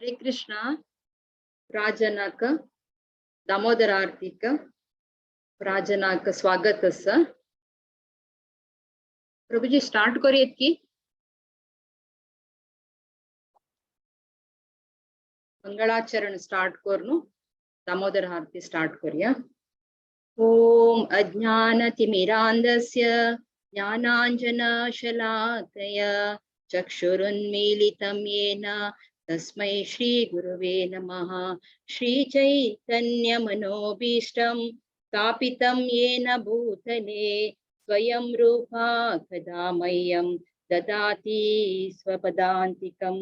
हरे कृष्णा प्राजनाक दामोदर आर्थिक प्राजनाक स्वागत स प्रभुजी स्टार्ट करूयात की मंगलाचरण स्टार्ट करू दामोदर आरती स्टार्ट करूया। ओम अज्ञानतिमिरान्धस्य ज्ञानाञ्जनशलाकया चक्षुरुन्मीलितं येन तस्मै श्रीगुरुवे नमः। श्रीचैतन्यमनोभीष्टं स्थापितं येन भूतले स्वयं रूपा कदा मह्यं ददाति स्वपदान्तिकं।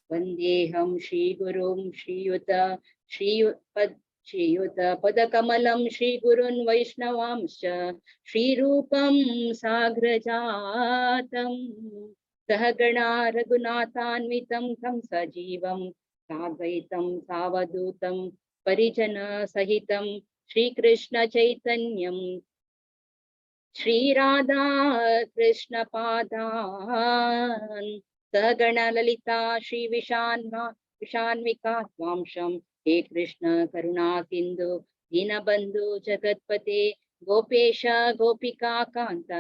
वन्देऽहं श्रीगुरुं श्रीयुत पदकमलं श्रीगुरुन् वैष्णवांश्च श्रीरूपं साग्रजातं सहगणा रघुनाथान्वितं तं सजीवं साद्वैतं सावधूतं परिजनसहितं श्रीकृष्ण चैतन्यं श्रीराधा कृष्णपादान् सहगणललिता विशान्विका स्वांशं। हे कृष्ण करुणा सिंधु दीनबंधु जगत्पते गोपेश गोपिका कांत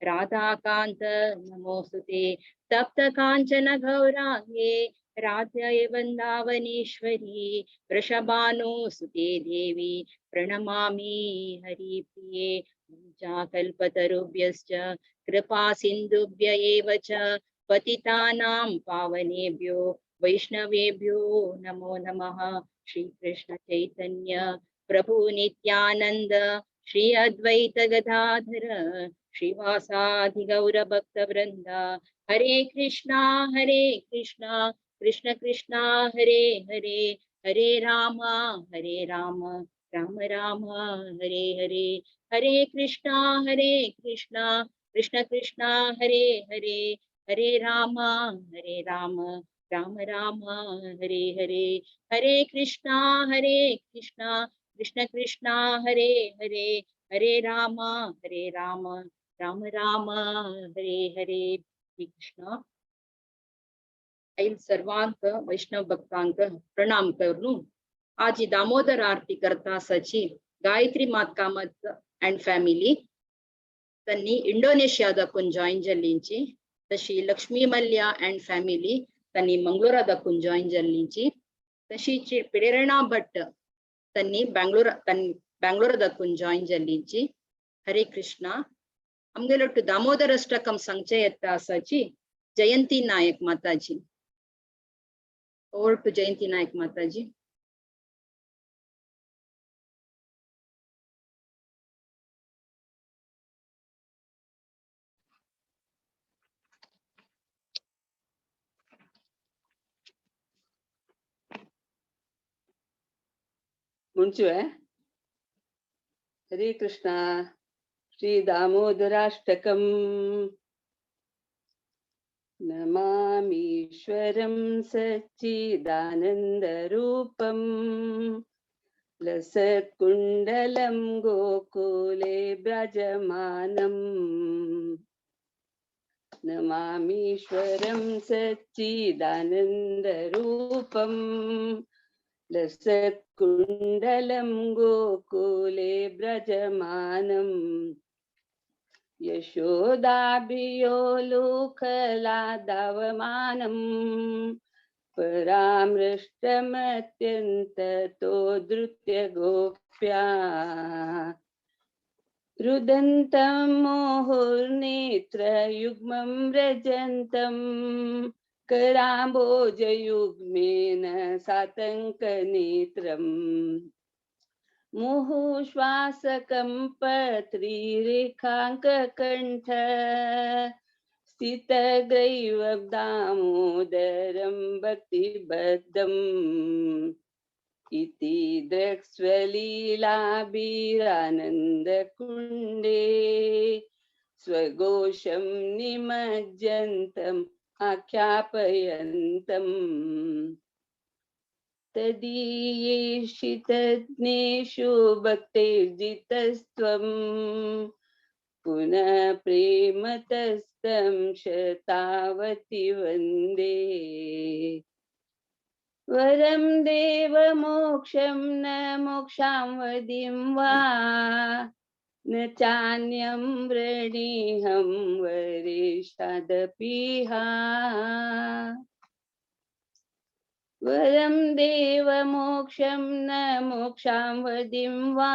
राधा कांत नमोस्तुते। तप्त कांचन गौरांगे राधे वृंदावनेश्वरी वृषभानुसुते देवी प्रणमामि हरिप्रिये। कल्पतरुभ्यश्च कृपा सिन्धुभ्य एव च पतितानां पावनेभ्यो वैष्णवेभ्यो नमो नमः। श्री कृष्ण चैतन्य प्रभु नित्यानंद श्री अद्वैत गदाधर श्रीवासादि गौर भक्त वृंद। हरे कृष्णा कृष्ण कृष्णा हरे हरे हरे राम राम राम हरे हरे। हरे कृष्णा कृष्ण कृष्णा हरे हरे हरे राम राम राम हरे हरे। हरे कृष्णा कृष्ण कृष्णा हरे हरे हरे राम राम राम हरे हरे। कृष्ण ऐल सर्वांक वैष्णव भक्तांक प्रणाम करूं आज दामोदर आरती करता सची गायत्री मात कामत एंड फैमिली तन्नी इंडोनेशियादकून जॉइन जल्लिंची तशी लक्ष्मी मल्ल्या एंड फैमिली तन्नी मंगळूरादकून जॉइन जल्लिंची तशीची प्रेरणा भट्ट तन्नी बेंगळूरादकून जॉइन जल्लिंची। हरे कृष्णा अमगेलोट्टु दामोदर अष्टकम संचयत्ता आसाची जयंती नायक माताजी। ओवर टू जयंती नायक माताजी। ಮುಂಚೆ ಹರೇ ಕೃಷ್ಣ ಶ್ರೀ ದಾಮೋದರಾಷ್ಟಕಂ ನಮಾಮೀಶ್ವರಂ ಸಚ್ಚಿದಾನಂದರೂಪಂ ಲಸತ್ಕುಂಡಲಂ ಗೋಕುಲೆ ಬ್ರಜಮಾನಂ ನಮಾಮೀಶ್ವರಂ ಸಚ್ಚಿದಾನಂದರೂಪಂ लसत्कुण्डलं गोकुले ब्रजमानं यशोदाभियोलुकलादावमानं परामृष्टमत्यन्ततो धृत्य गोप्या रुदन्तं मुहुर्नेत्रयुग्मं व्रजन्तम् कराम्बोजयुग्मेन सातङ्कनेत्रम् मुहुश्वासकं पत्रीरेखाङ्ककण्ठ स्थितग्रैव दामोदरं भक्तिबद्धम् इति द्रक्ष्वलीलाभिरानन्दकुण्डे स्वघोषं निमज्जन्तम् आख्यापयन्तम् तदीयेषितज्ञेषु भक्तैर्जितस्त्वं पुनः प्रेमतस्तं शतावति वन्दे। वरं देव मोक्षं न मोक्षावधिं वा न चान्यं वृणीहं वरिष्ठादपीहा वरं देव मोक्षं न मोक्षावधिं वा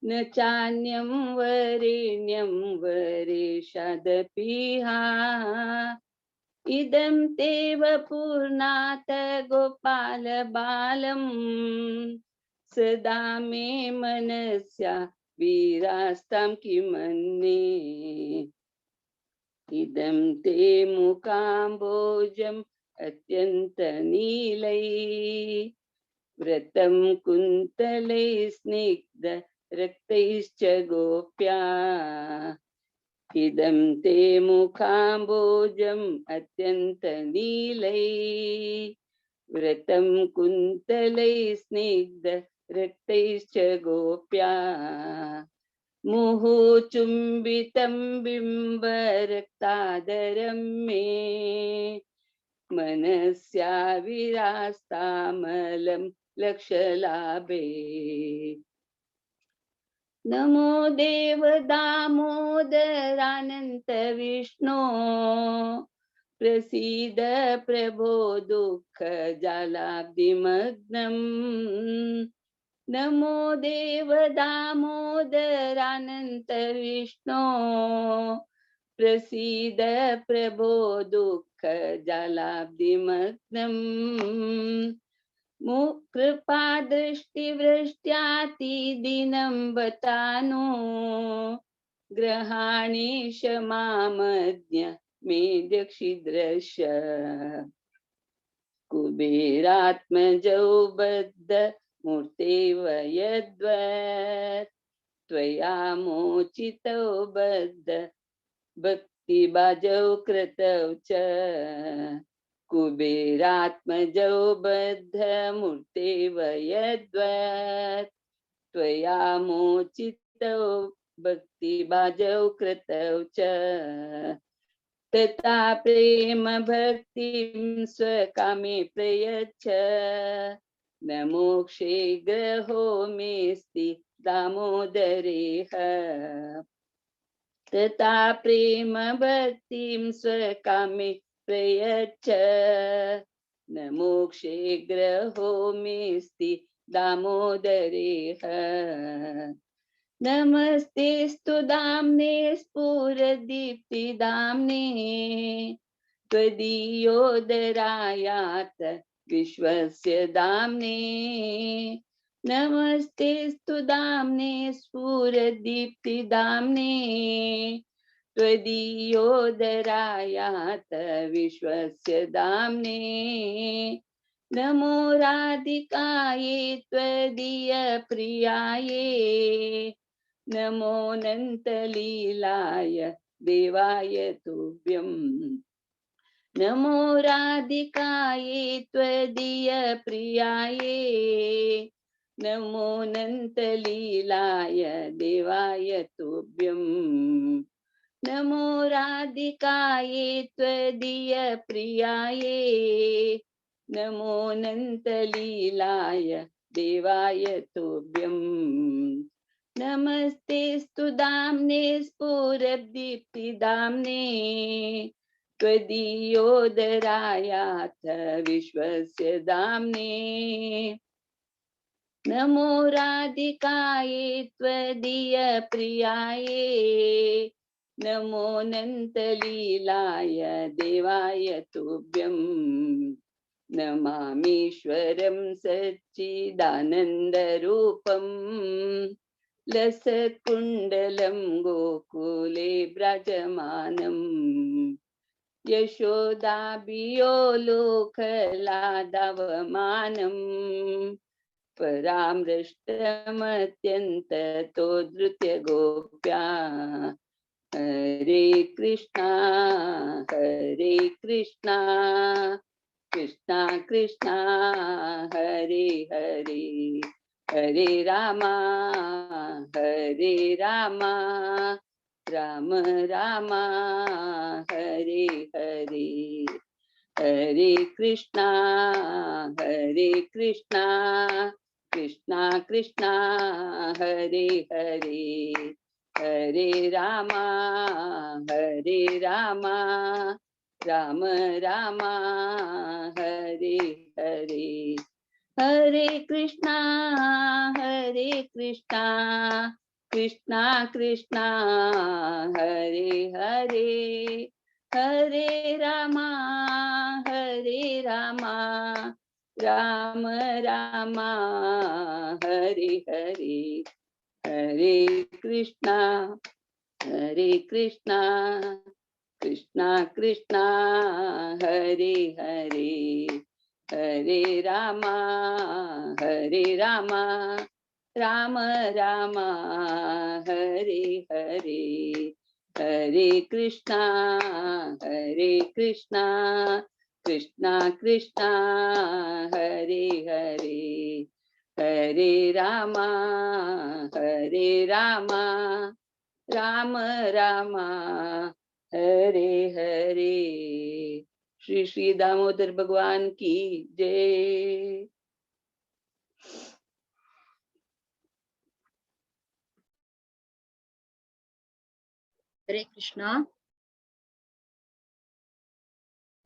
न चान्यं वरेण्यं वरिष्ठादपीहा इदं तेव पूर्णात् गोपाल बालम् सदा मे मनस्या वीरास्तां किमन्ये इदं ते मुकाम्बोजम् अत्यन्तनीलै व्रतं कुन्तलै स्निग्ध रक्तैश्च गोप्या इदं ते मुखाम्बोजम् अत्यन्तनीलै व्रतं कुन्तलै स्निग्ध रक्तैश्च गोप्या मुहुचुम्बितं बिम्बरक्तादरं मे मनस्या विरास्तामलं लक्षलाभे नमो देव दामोदरानन्त विष्णो प्रसीद प्रभो दुःख जालाब्धिमग्नम् नमो देव दामोदरानन्त विष्णो प्रसीद प्रभो दुःख जालाब्धिमग्नम् कृपा दृष्टिवृष्ट्यातिदिनं बतानो ग्रहाणि क्षमामज्ञ मे दक्षिद्रश्य कुबेरात्मजौ बद्ध मूर्तेव यद्वत् त्वया मोचितौ बद्ध भक्तिबाजौ कृतौ च कुबेरात्मजौ बद्ध मूर्तेव यद्वत् त्वया मोचितौ भक्तिबाजौ कृतौ च तथा प्रेम भक्तिं स्वकामे प्रयच्छ न मोक्षे ग्रहो मेस्ति दामोदरेह तथा प्रेम भक्तिं स्वकामे प्रयच्छ न मोक्षे ग्रहो मेस्ति दामोदरेह नमस्तेस्तु दाम्ने स्फुरदीप्तिदाम्ने त्वदीयोदरायात् विश्वस्य दाम्ने नमस्तेस्तु दाम्ने स्फुरदीप्तिदाम्ने त्वदीयोदरायात् विश्वस्य दाम्ने नमो राधिकायै त्वदीयप्रियायै नमो अनन्तलीलाय देवाय तुभ्यं नमो राधिकायै त्वदीयप्रियायै नमो अनन्तलीलाय देवाय तुभ्यं नमो राधिकायै त्वदीयप्रियायै नमो अनन्तलीलाय देवाय तुभ्यं नमस्तेस्तु दाम्ने स्फुरदीप्तिदाम्ने त्वदीयोदरायात् विश्वस्य दाम्ने नमो राधिकायै त्वदीयप्रियायै नमो अनन्तलीलाय देवाय तुभ्यं नमामीश्वरं सच्चिदानन्दरूपं लसत्कुण्डलं गोकुले विराजमानम् यशोदाभियो लोकलादावमानम् परामृष्टमत्यन्ततो धृत्य गोप्या हरे कृष्णा कृष्णा कृष्णा हरे हरे हरे रामा राम राम हरे हरे हरे कृष्णा कृष्णा कृष्णा हरे हरे, हरे रामा राम रामा हरे हरे, हरे कृष्णा कृष्णा कृष्णा हरे हरे, हरे रामा राम रामा हरे हरे, हरे कृष्णा कृष्णा कृष्णा हरे हरे, हरे रामा राम रामा हरे हरे, हरे कृष्णा कृष्णा कृष्णा हरे हरे, हरे रामा राम रामा हरे हरे। श्री श्री दामोदर भगवान की जय। ಹರೇ ಕೃಷ್ಣ.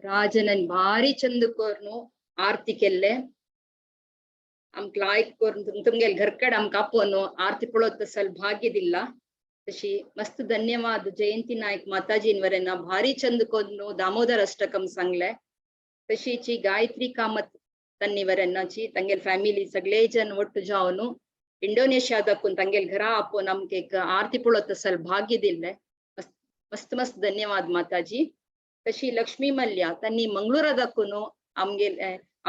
ರಾಜನನ್ ಭಾರಿ ಚಂದಕೋರ್ನು ಆರ್ತಿ ಕೆಲ್ಲೆ आमक लायक करून तुमगेल घरकड आमक आपोनो आरती पळोत सल भाग्यदिल्ला तशी मस्त धन्यवाद जयंती नायक माताजींवरेना भारी चंद कोन्नु दामोदर अष्टकम सांगले तशीची गायत्री कामत तन्नीवरेनाची तंगेल फॅमिली सगळे जन ಒಟ್ಟು जावनु इंडोनेशियादಕ್ಕೂ तंगेल घरा आपोन आमके आरती पळोत सल भाग्यदिल्ले मस्त मस्त धन्यवाद माताजी. तशी लक्ष्मी मल्ल्या तन्नी मंगळूरदಕ್ಕೂನು आमगेल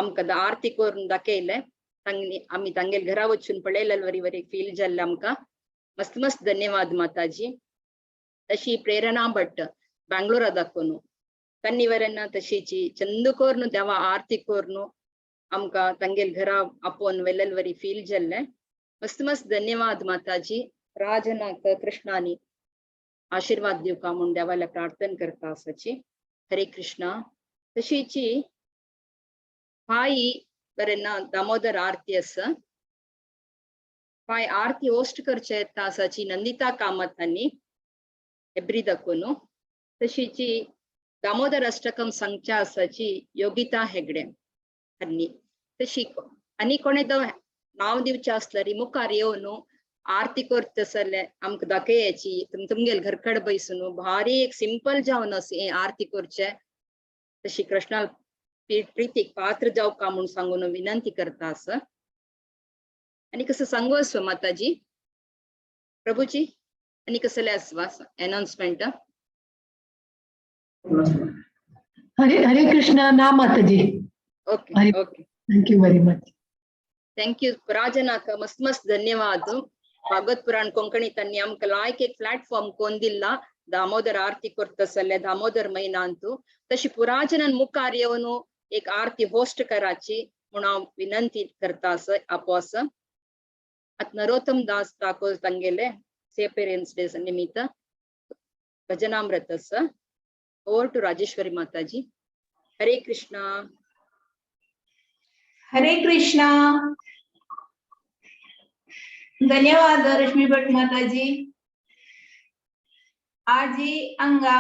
आमकद आरती कोरून दाखयले आम्ही तांगेल घरा वचून पळयलेल वरी फील जाल्ले आमका मस्त मस्त धन्यवाद माताजी. तशी प्रेरणा भट बेंगळूरदಕ್ಕೂನು तन्नीवरेना तशीची चंदकोर्नु देवा आरती कोर्नु आमका तंगेल घरा आपोन वेल्लेल वरी फील जाल्ले मस्त मस्त धन्यवाद माताजी. राजनाक कृष्णानी आशीर्वाद दिवका म्हणून देवाला प्रार्थना करता आसाची. हरे कृष्णा. तशीची हाई बरेना दामोदर आरती आसा पाय आरती होस्ट करचे येता आसाची नंदिता कामत तांणी हेब्रीदಕ್ಕೂನು तशीची दामोदर अष्टकम संख्या आसाची योगिता हेगडे हन्नी तशी आनी कोणेदो नाव दिवचे आसल्यार मुखार येवनु आरती करतसले आमक दाखयाची तुमगेल घरकड बैसुनु भारी एक सिंपल जावन असे आरती करचे तशी कृष्णाल प्रीतीक पात्र जावका म्हणून सांगून विनंती करता आस. आणि कसं सांगू असो माताजी प्रभूजी आणि कसले आसवा अनाउन्समेंट. हरे हरे कृष्णा ना माताजी. Okay okay thank you very much. Thank you. राजनाक मस्त मस्त धन्यवाद. भागवत पुराण कोंकणी तन्नी आमक लायक एक प्लॅटफॉर्म कोण दिल्ला दामोदर आरती करतसले दामोदर महिना अंतू तशी पुराजनन मुखार येवनु एक आरती होस्ट कराची म्हणून हांव विनंती करता आस आपो आस. आत नरोत्तम दास ठाकूर तंगेले सेपेरेन्स डे निमित्त भजनामृत आस. ओवर टू राजेश्वरी माताजी. हरे कृष्णा. हरे कृष्णा. धन्यवाद रश्मी भट माताजी. आजी अंगा